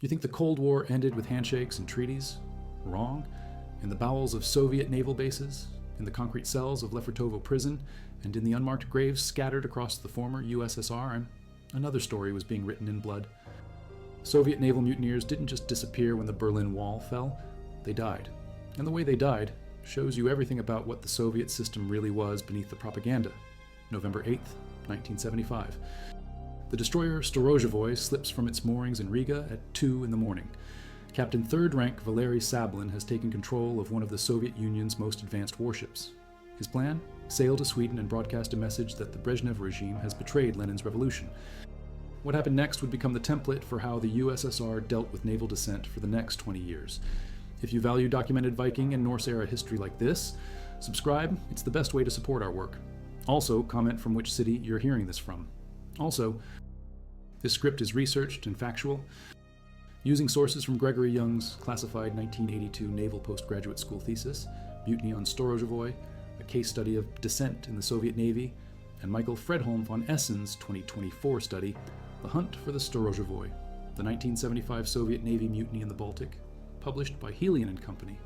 You think the Cold War ended with handshakes and treaties? Wrong. In the bowels of Soviet naval bases, in the concrete cells of Lefortovo prison, and in the unmarked graves scattered across the former USSR, another story was being written in blood. Soviet naval mutineers didn't just disappear when the Berlin Wall fell, they died. And the way they died shows you everything about what the Soviet system really was beneath the propaganda. November 8th, 1975. The destroyer Storozhevoy slips from its moorings in Riga at 2 in the morning. Captain 3rd Rank Valery Sablin has taken control of one of the Soviet Union's most advanced warships. His plan? Sail to Sweden and broadcast a message that the Brezhnev regime has betrayed Lenin's revolution. What happened next would become the template for how the USSR dealt with naval dissent for the next 20 years. If you value documented Viking and Norse-era history like this, subscribe, it's the best way to support our work. Also, comment from which city you're hearing this from. Also, this script is researched and factual, using sources from Gregory Young's classified 1982 Naval Postgraduate School thesis, Mutiny on Storozhevoy, a case study of dissent in the Soviet Navy, and Michael Fredholm von Essen's 2024 study, The Hunt for the Storozhevoy, the 1975 Soviet Navy mutiny in the Baltic, published by Helion and Company.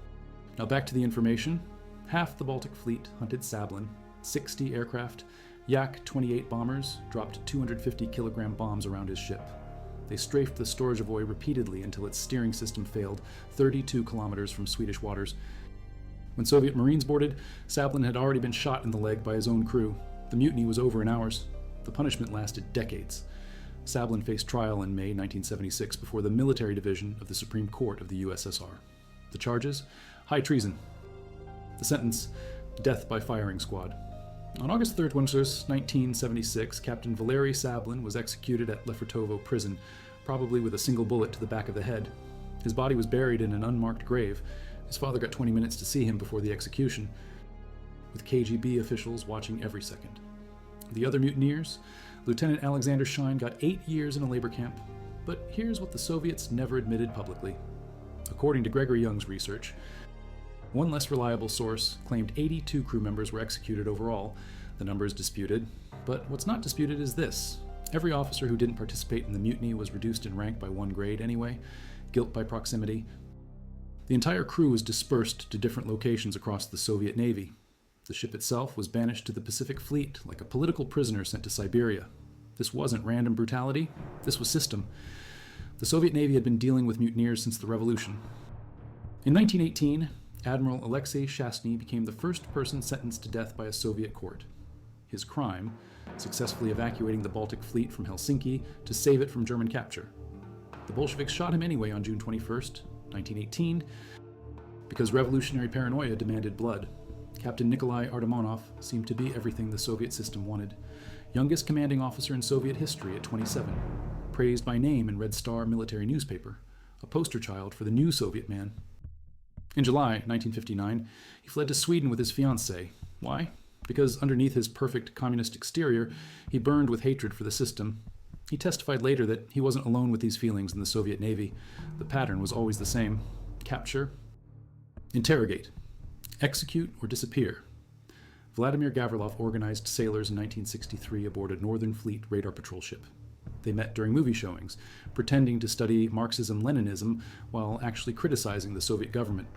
Now back to the information. Half the Baltic fleet hunted Sablin, 60 aircraft, Yak-28 bombers dropped 250-kilogram bombs around his ship. They strafed the Storozhevoy repeatedly until its steering system failed 32 kilometers from Swedish waters. When Soviet Marines boarded, Sablin had already been shot in the leg by his own crew. The mutiny was over in hours. The punishment lasted decades. Sablin faced trial in May 1976 before the military division of the Supreme Court of the USSR. The charges? High treason. The sentence? Death by firing squad. On August 3rd, 1976, Captain Valery Sablin was executed at Lefortovo prison, probably with a single bullet to the back of the head. His body was buried in an unmarked grave. His father got 20 minutes to see him before the execution, with KGB officials watching every second. The other mutineers? Lieutenant Alexander Schein got 8 years in a labor camp, but here's what the Soviets never admitted publicly. According to Gregory Young's research, one less reliable source claimed 82 crew members were executed overall. The number is disputed, but what's not disputed is this. Every officer who didn't participate in the mutiny was reduced in rank by 1 grade anyway, guilt by proximity. The entire crew was dispersed to different locations across the Soviet Navy. The ship itself was banished to the Pacific Fleet like a political prisoner sent to Siberia. This wasn't random brutality, this was system. The Soviet Navy had been dealing with mutineers since the revolution. In 1918, Admiral Alexei Shastny became the first person sentenced to death by a Soviet court. His crime? Successfully evacuating the Baltic Fleet from Helsinki to save it from German capture. The Bolsheviks shot him anyway on June 21st, 1918, because revolutionary paranoia demanded blood. Captain Nikolai Artemonov seemed to be everything the Soviet system wanted. Youngest commanding officer in Soviet history at 27, praised by name in Red Star military newspaper, a poster child for the new Soviet man. In July 1959, he fled to Sweden with his fiancée. Why? Because underneath his perfect communist exterior, he burned with hatred for the system. He testified later that he wasn't alone with these feelings in the Soviet Navy. The pattern was always the same. Capture, interrogate, execute, or disappear. Vladimir Gavrilov organized sailors in 1963 aboard a Northern Fleet radar patrol ship. They met during movie showings, pretending to study Marxism-Leninism while actually criticizing the Soviet government.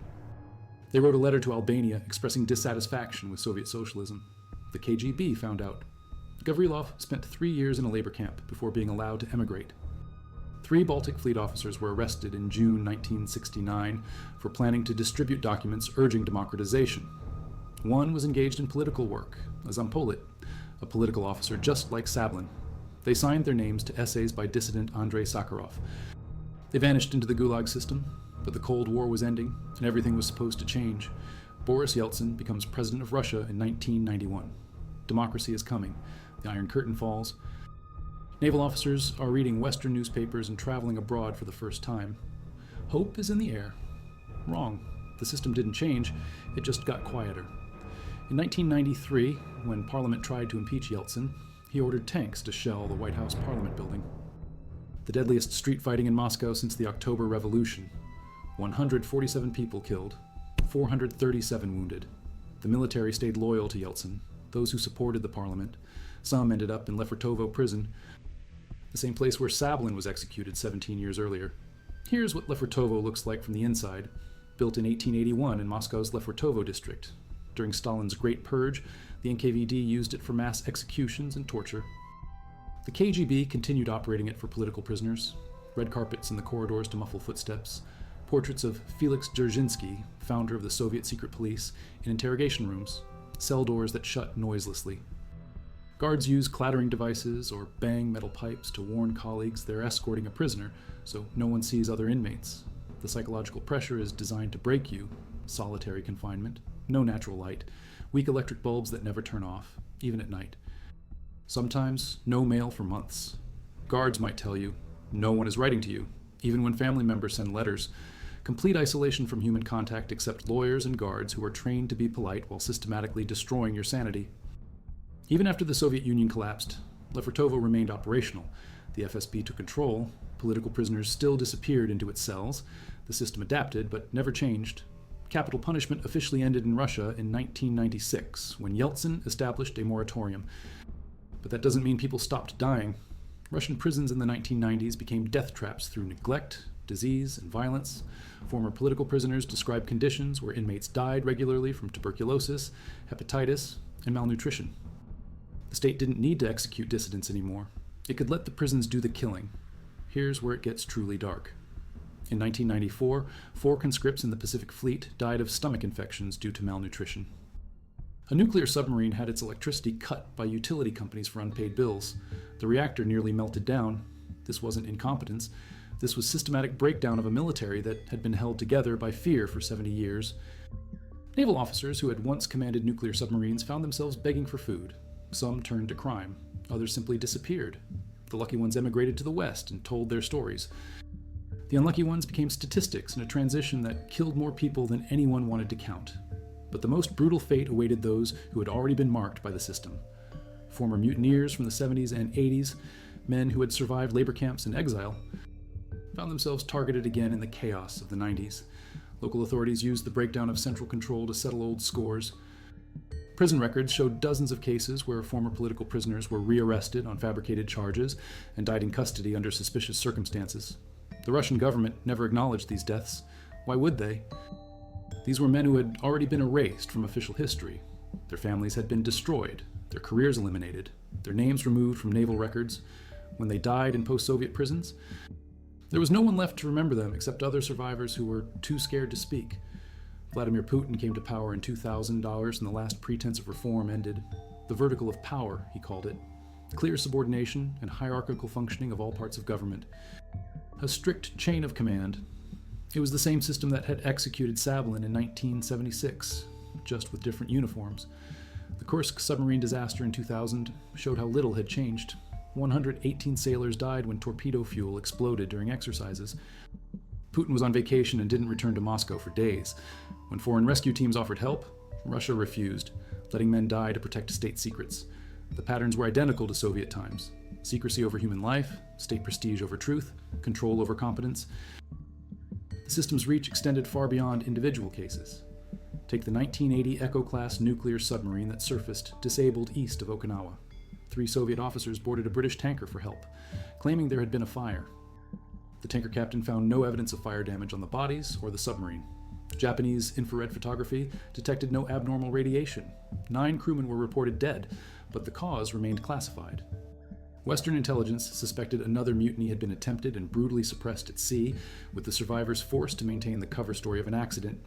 They wrote a letter to Albania expressing dissatisfaction with Soviet socialism. The KGB found out. Gavrilov spent 3 years in a labor camp before being allowed to emigrate. 3 Baltic Fleet officers were arrested in June 1969 for planning to distribute documents urging democratization. One was engaged in political work, a Zampolit, a political officer just like Sablin. They signed their names to essays by dissident Andrei Sakharov. They vanished into the Gulag system, but the Cold War was ending, and everything was supposed to change. Boris Yeltsin becomes president of Russia in 1991. Democracy is coming. The Iron Curtain falls. Naval officers are reading Western newspapers and traveling abroad for the first time. Hope is in the air. Wrong. The system didn't change, it just got quieter. In 1993, when Parliament tried to impeach Yeltsin, he ordered tanks to shell the White House Parliament building. The deadliest street fighting in Moscow since the October Revolution. 147 people killed, 437 wounded. The military stayed loyal to Yeltsin, those who supported the parliament. Some ended up in Lefortovo prison, the same place where Sablin was executed 17 years earlier. Here's what Lefortovo looks like from the inside, built in 1881 in Moscow's Lefortovo district. During Stalin's Great Purge, the NKVD used it for mass executions and torture. The KGB continued operating it for political prisoners. Red carpets in the corridors to muffle footsteps. Portraits of Felix Dzerzhinsky, founder of the Soviet secret police, in interrogation rooms. Cell doors that shut noiselessly. Guards use clattering devices or bang metal pipes to warn colleagues they're escorting a prisoner, so no one sees other inmates. The psychological pressure is designed to break you. Solitary confinement, no natural light, weak electric bulbs that never turn off, even at night. Sometimes, no mail for months. Guards might tell you, no one is writing to you, even when family members send letters. Complete isolation from human contact except lawyers and guards who are trained to be polite while systematically destroying your sanity. Even after the Soviet Union collapsed, Lefortovo remained operational. The FSB took control, political prisoners still disappeared into its cells, the system adapted but never changed. Capital punishment officially ended in Russia in 1996, when Yeltsin established a moratorium. But that doesn't mean people stopped dying. Russian prisons in the 1990s became death traps through neglect, disease, and violence. Former political prisoners describe conditions where inmates died regularly from tuberculosis, hepatitis, and malnutrition. The state didn't need to execute dissidents anymore. It could let the prisons do the killing. Here's where it gets truly dark. In 1994, 4 conscripts in the Pacific Fleet died of stomach infections due to malnutrition. A nuclear submarine had its electricity cut by utility companies for unpaid bills. The reactor nearly melted down. This wasn't incompetence. This was systematic breakdown of a military that had been held together by fear for 70 years. Naval officers who had once commanded nuclear submarines found themselves begging for food. Some turned to crime. Others simply disappeared. The lucky ones emigrated to the West and told their stories. The unlucky ones became statistics in a transition that killed more people than anyone wanted to count. But the most brutal fate awaited those who had already been marked by the system. Former mutineers from the 70s and 80s, men who had survived labor camps and exile, found themselves targeted again in the chaos of the 90s. Local authorities used the breakdown of central control to settle old scores. Prison records showed dozens of cases where former political prisoners were rearrested on fabricated charges and died in custody under suspicious circumstances. The Russian government never acknowledged these deaths. Why would they? These were men who had already been erased from official history. Their families had been destroyed, their careers eliminated, their names removed from naval records. When they died in post-Soviet prisons, there was no one left to remember them except other survivors who were too scared to speak. Vladimir Putin came to power in $2,000 and the last pretense of reform ended. The vertical of power, he called it. Clear subordination and hierarchical functioning of all parts of government. A strict chain of command. It was the same system that had executed Sablin in 1976, just with different uniforms. The Kursk submarine disaster in 2000 showed how little had changed. 118 sailors died when torpedo fuel exploded during exercises. Putin was on vacation and didn't return to Moscow for days. When foreign rescue teams offered help, Russia refused, letting men die to protect state secrets. The patterns were identical to Soviet times. Secrecy over human life, state prestige over truth, control over competence. The system's reach extended far beyond individual cases. Take the 1980 Echo-class nuclear submarine that surfaced disabled east of Okinawa. 3 Soviet officers boarded a British tanker for help, claiming there had been a fire. The tanker captain found no evidence of fire damage on the bodies or the submarine. Japanese infrared photography detected no abnormal radiation. 9 crewmen were reported dead, but the cause remained classified. Western intelligence suspected another mutiny had been attempted and brutally suppressed at sea, with the survivors forced to maintain the cover story of an accident.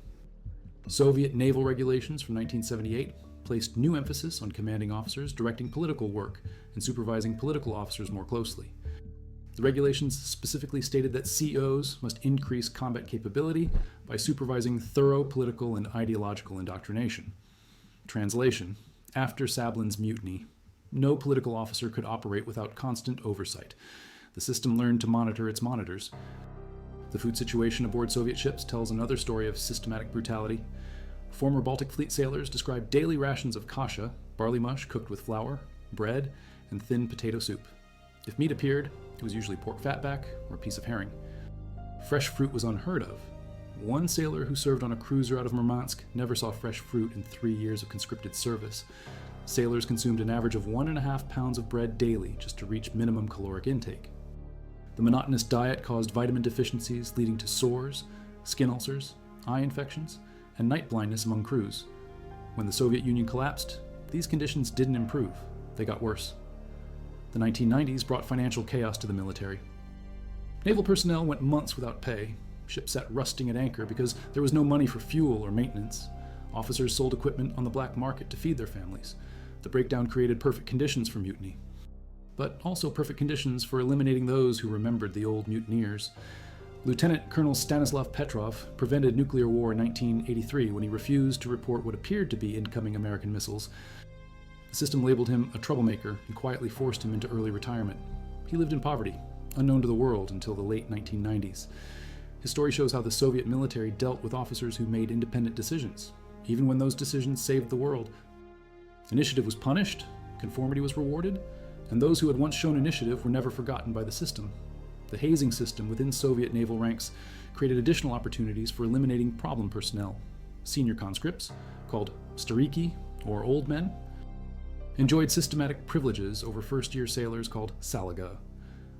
Soviet naval regulations from 1978 placed new emphasis on commanding officers directing political work and supervising political officers more closely. The regulations specifically stated that COs must increase combat capability by supervising thorough political and ideological indoctrination. Translation: after Sablin's mutiny, no political officer could operate without constant oversight. The system learned to monitor its monitors. The food situation aboard Soviet ships tells another story of systematic brutality. Former Baltic Fleet sailors describe daily rations of kasha, barley mush cooked with flour, bread, and thin potato soup. If meat appeared, it was usually pork fatback or a piece of herring. Fresh fruit was unheard of. One sailor who served on a cruiser out of Murmansk never saw fresh fruit in 3 years of conscripted service. Sailors consumed an average of 1.5 pounds of bread daily just to reach minimum caloric intake. The monotonous diet caused vitamin deficiencies, leading to sores, skin ulcers, eye infections, and night blindness among crews. When the Soviet Union collapsed, these conditions didn't improve. They got worse. The 1990s brought financial chaos to the military. Naval personnel went months without pay. Ships sat rusting at anchor because there was no money for fuel or maintenance. Officers sold equipment on the black market to feed their families. The breakdown created perfect conditions for mutiny, but also perfect conditions for eliminating those who remembered the old mutineers. Lieutenant Colonel Stanislav Petrov prevented nuclear war in 1983 when he refused to report what appeared to be incoming American missiles. The system labeled him a troublemaker and quietly forced him into early retirement. He lived in poverty, unknown to the world until the late 1990s. His story shows how the Soviet military dealt with officers who made independent decisions, even when those decisions saved the world. Initiative was punished, conformity was rewarded, and those who had once shown initiative were never forgotten by the system. The hazing system within Soviet naval ranks created additional opportunities for eliminating problem personnel. Senior conscripts, called stariki, or old men, enjoyed systematic privileges over first-year sailors called salaga.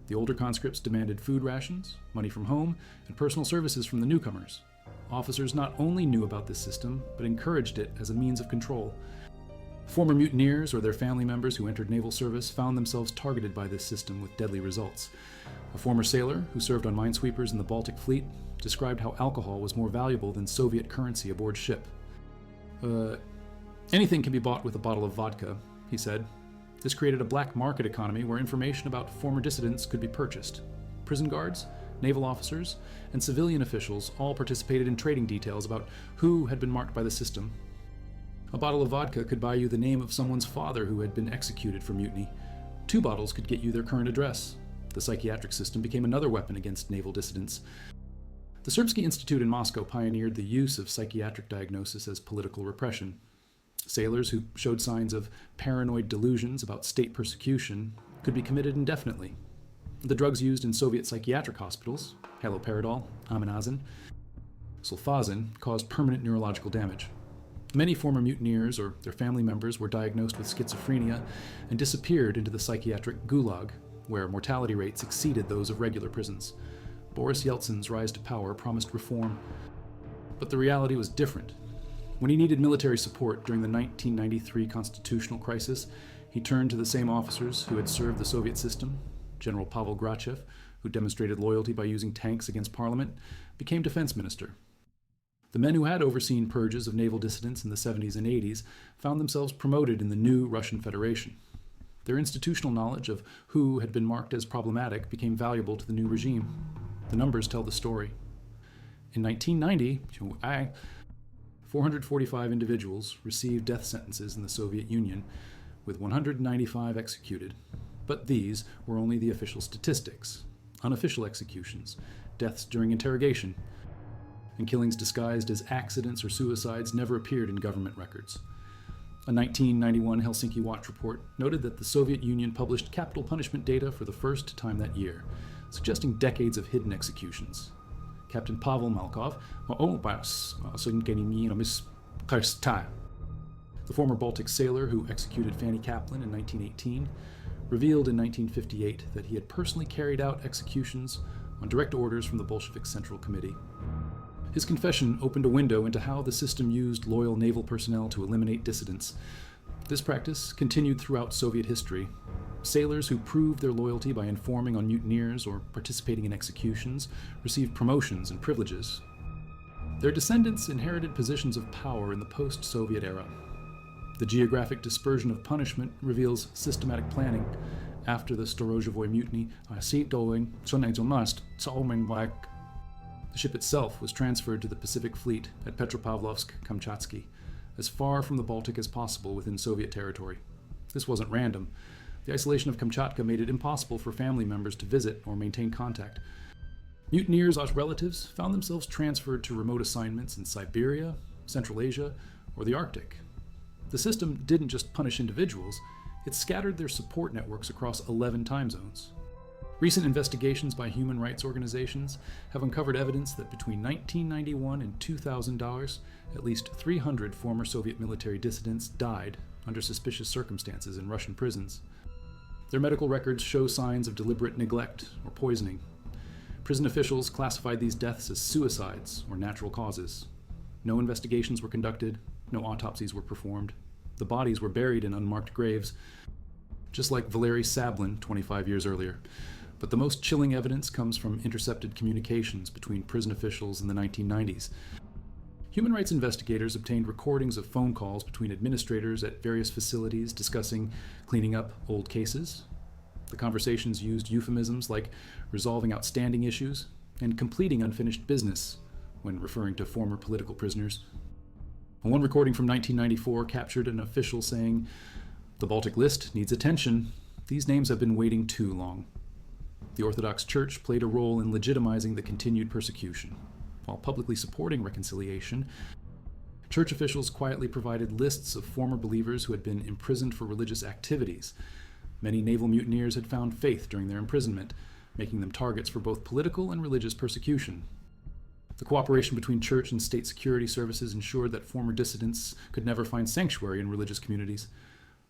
The older conscripts demanded food rations, money from home, and personal services from the newcomers. Officers not only knew about this system, but encouraged it as a means of control. Former mutineers or their family members who entered naval service found themselves targeted by this system with deadly results. A former sailor who served on minesweepers in the Baltic Fleet described how alcohol was more valuable than Soviet currency aboard ship. Anything can be bought with a bottle of vodka, he said. This created a black market economy where information about former dissidents could be purchased. Prison guards, naval officers, and civilian officials all participated in trading details about who had been marked by the system. A bottle of vodka could buy you the name of someone's father who had been executed for mutiny. 2 bottles could get you their current address. The psychiatric system became another weapon against naval dissidents. The Serbsky Institute in Moscow pioneered the use of psychiatric diagnosis as political repression. Sailors who showed signs of paranoid delusions about state persecution could be committed indefinitely. The drugs used in Soviet psychiatric hospitals, haloperidol, aminazin, sulfazin, caused permanent neurological damage. Many former mutineers or their family members were diagnosed with schizophrenia and disappeared into the psychiatric gulag, where mortality rates exceeded those of regular prisons. Boris Yeltsin's rise to power promised reform, but the reality was different. When he needed military support during the 1993 constitutional crisis, he turned to the same officers who had served the Soviet system. General Pavel Grachev, who demonstrated loyalty by using tanks against parliament, became defense minister. The men who had overseen purges of naval dissidents in the 70s and 80s found themselves promoted in the new Russian Federation. Their institutional knowledge of who had been marked as problematic became valuable to the new regime. The numbers tell the story. In 1990, 445 individuals received death sentences in the Soviet Union, with 195 executed. But these were only the official statistics. Unofficial executions, deaths during interrogation, and killings disguised as accidents or suicides never appeared in government records. A 1991 Helsinki Watch report noted that the Soviet Union published capital punishment data for the first time that year, suggesting decades of hidden executions. Captain Pavel Malkov, the former Baltic sailor who executed Fanny Kaplan in 1918, revealed in 1958 that he had personally carried out executions on direct orders from the Bolshevik Central Committee. His confession opened a window into how the system used loyal naval personnel to eliminate dissidents. This practice continued throughout Soviet history. Sailors who proved their loyalty by informing on mutineers or participating in executions received promotions and privileges. Their descendants inherited positions of power in the post-Soviet era. The geographic dispersion of punishment reveals systematic planning. After the Storozhevoy mutiny, the ship itself was transferred to the Pacific Fleet at Petropavlovsk-Kamchatsky, as far from the Baltic as possible within Soviet territory. This wasn't random. The isolation of Kamchatka made it impossible for family members to visit or maintain contact. Mutineers' relatives found themselves transferred to remote assignments in Siberia, Central Asia, or the Arctic. The system didn't just punish individuals, it scattered their support networks across 11 time zones. Recent investigations by human rights organizations have uncovered evidence that between 1991 and 2000, at least 300 former Soviet military dissidents died under suspicious circumstances in Russian prisons. Their medical records show signs of deliberate neglect or poisoning. Prison officials classified these deaths as suicides or natural causes. No investigations were conducted, no autopsies were performed. The bodies were buried in unmarked graves, just like Valery Sablin 25 years earlier. But the most chilling evidence comes from intercepted communications between prison officials in the 1990s. Human rights investigators obtained recordings of phone calls between administrators at various facilities discussing cleaning up old cases. The conversations used euphemisms like resolving outstanding issues and completing unfinished business when referring to former political prisoners. One recording from 1994 captured an official saying, "The Baltic list needs attention. These names have been waiting too long." The Orthodox Church played a role in legitimizing the continued persecution. While publicly supporting reconciliation, church officials quietly provided lists of former believers who had been imprisoned for religious activities. Many naval mutineers had found faith during their imprisonment, making them targets for both political and religious persecution. The cooperation between church and state security services ensured that former dissidents could never find sanctuary in religious communities.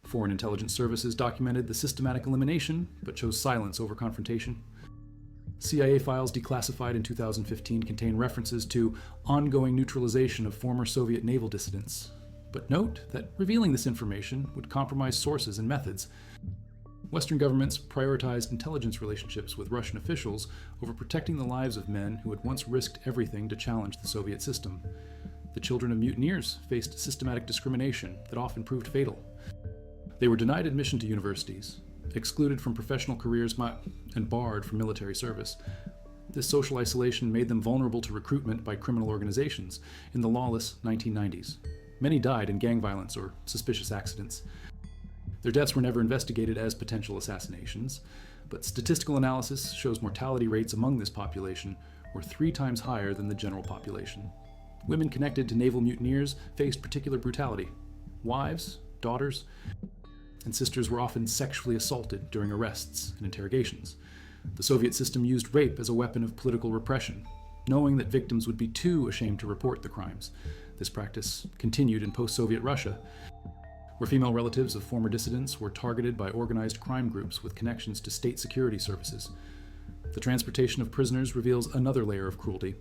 Foreign intelligence services documented the systematic elimination, but chose silence over confrontation. CIA files declassified in 2015 contain references to ongoing neutralization of former Soviet naval dissidents. But note that revealing this information would compromise sources and methods. Western governments prioritized intelligence relationships with Russian officials over protecting the lives of men who had once risked everything to challenge the Soviet system. The children of mutineers faced systematic discrimination that often proved fatal. They were denied admission to universities, excluded from professional careers, and barred from military service. This social isolation made them vulnerable to recruitment by criminal organizations in the lawless 1990s. Many died in gang violence or suspicious accidents. Their deaths were never investigated as potential assassinations, but statistical analysis shows mortality rates among this population were 3 times higher than the general population. Women connected to naval mutineers faced particular brutality. Wives, daughters, and sisters were often sexually assaulted during arrests and interrogations. The Soviet system used rape as a weapon of political repression, knowing that victims would be too ashamed to report the crimes. This practice continued in post-Soviet Russia, where female relatives of former dissidents were targeted by organized crime groups with connections to state security services. The transportation of prisoners reveals another layer of cruelty.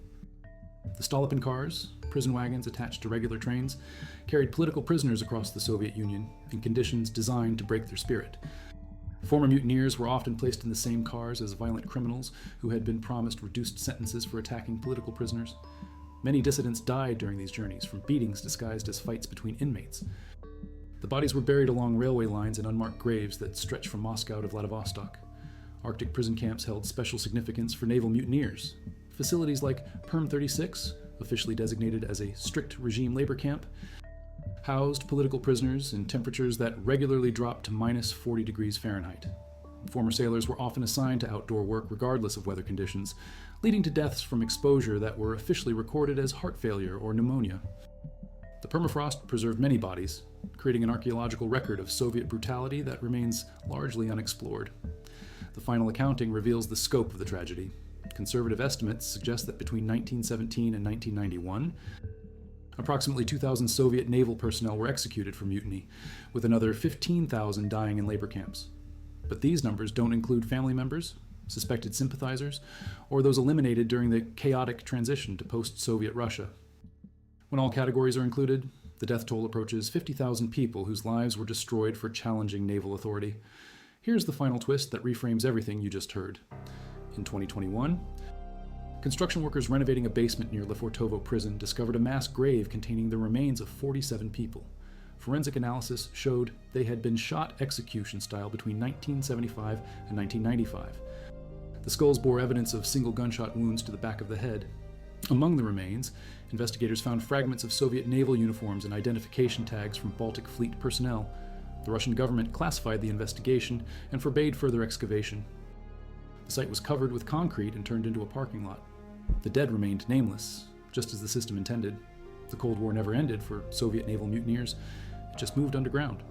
The Stolypin cars, prison wagons attached to regular trains, carried political prisoners across the Soviet Union in conditions designed to break their spirit. Former mutineers were often placed in the same cars as violent criminals who had been promised reduced sentences for attacking political prisoners. Many dissidents died during these journeys from beatings disguised as fights between inmates. The bodies were buried along railway lines in unmarked graves that stretched from Moscow to Vladivostok. Arctic prison camps held special significance for naval mutineers. Facilities like Perm 36, officially designated as a strict regime labor camp, housed political prisoners in temperatures that regularly dropped to minus 40 degrees Fahrenheit. Former sailors were often assigned to outdoor work regardless of weather conditions, leading to deaths from exposure that were officially recorded as heart failure or pneumonia. The permafrost preserved many bodies, creating an archaeological record of Soviet brutality that remains largely unexplored. The final accounting reveals the scope of the tragedy. Conservative estimates suggest that between 1917 and 1991, approximately 2,000 Soviet naval personnel were executed for mutiny, with another 15,000 dying in labor camps. But these numbers don't include family members, suspected sympathizers, or those eliminated during the chaotic transition to post-Soviet Russia. When all categories are included, the death toll approaches 50,000 people whose lives were destroyed for challenging naval authority. Here's the final twist that reframes everything you just heard. In 2021, construction workers renovating a basement near Lefortovo prison discovered a mass grave containing the remains of 47 people. Forensic analysis showed they had been shot execution style between 1975 and 1995. The skulls bore evidence of single gunshot wounds to the back of the head. Among the remains, investigators found fragments of Soviet naval uniforms and identification tags from Baltic Fleet personnel. The Russian government classified the investigation and forbade further excavation. The site was covered with concrete and turned into a parking lot. The dead remained nameless, just as the system intended. The Cold War never ended for Soviet naval mutineers. It just moved underground.